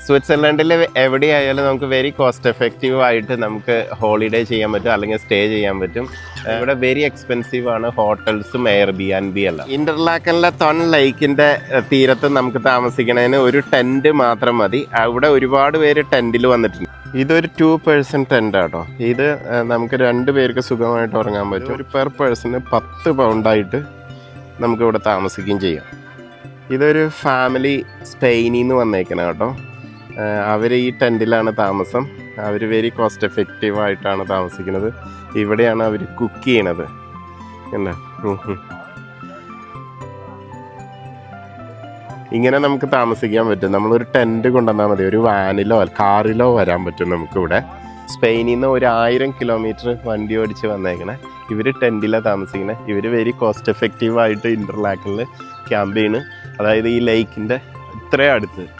സ്വിറ്റ്സർലൻഡിൽ എവിടെയായാലും നമുക്ക് very cost effective ആയിട്ട് നമുക്ക് ഹോളിഡേ ചെയ്യാൻ പറ്റും, അല്ലെങ്കിൽ സ്റ്റേ ചെയ്യാൻ പറ്റും. ഇവിടെ വെരി എക്സ്പെൻസീവ് ആണ് ഹോട്ടൽസും Airbnb എല്ലാം. ഇന്റർലാക്കനിലെ തൊൺ ലേക്കിന്റെ തീരത്ത് നമുക്ക് താമസിക്കുന്നതിന് ഒരു ടെന്റ് മാത്രം മതി. അവിടെ ഒരുപാട് പേര് ടെന്റിൽ വന്നിട്ടുണ്ട്. ഇതൊരു 2 പേഴ്സൺ ടെന്റ് ആട്ടോ. ഇത് നമുക്ക് 2 പേർക്ക് സുഖമായിട്ട് ഉറങ്ങാൻ പറ്റും. ഒരു പെർ പേഴ്സണ് 10 പൗണ്ടായിട്ട് നമുക്ക് ഇവിടെ താമസിക്കുകയും ചെയ്യാം. ഇതൊരു ഫാമിലി സ്പെയിനിൽ നിന്ന് വന്നേക്കണം കേട്ടോ. അവർ ഈ ടെൻറ്റിലാണ് താമസം. അവർ വെരി കോസ്റ്റ് എഫക്റ്റീവ് ആയിട്ടാണ് താമസിക്കുന്നത്. ഇവിടെയാണ് അവർ കുക്ക് ചെയ്യണത്. എന്നാ ഇങ്ങനെ നമുക്ക് താമസിക്കാൻ പറ്റും. നമ്മളൊരു ടെൻറ്റ് കൊണ്ടുവന്നാൽ മതി. ഒരു വാനിലോ കാറിലോ വരാൻ പറ്റും നമുക്കിവിടെ. സ്പെയിനിൽ നിന്ന് 1000 കിലോമീറ്റർ വണ്ടി ഓടിച്ച് വന്നേക്കണേ. ഇവർ ടെൻറ്റിലാണ് താമസിക്കണേ. ഇവർ വെരി കോസ്റ്റ് എഫക്റ്റീവ് ആയിട്ട് ഇന്റർലാക്കനിൽ ക്യാമ്പ് ചെയ്യണ്. അതായത് ഈ ലേക്കിൻ്റെ ഇത്രയും അടുത്ത്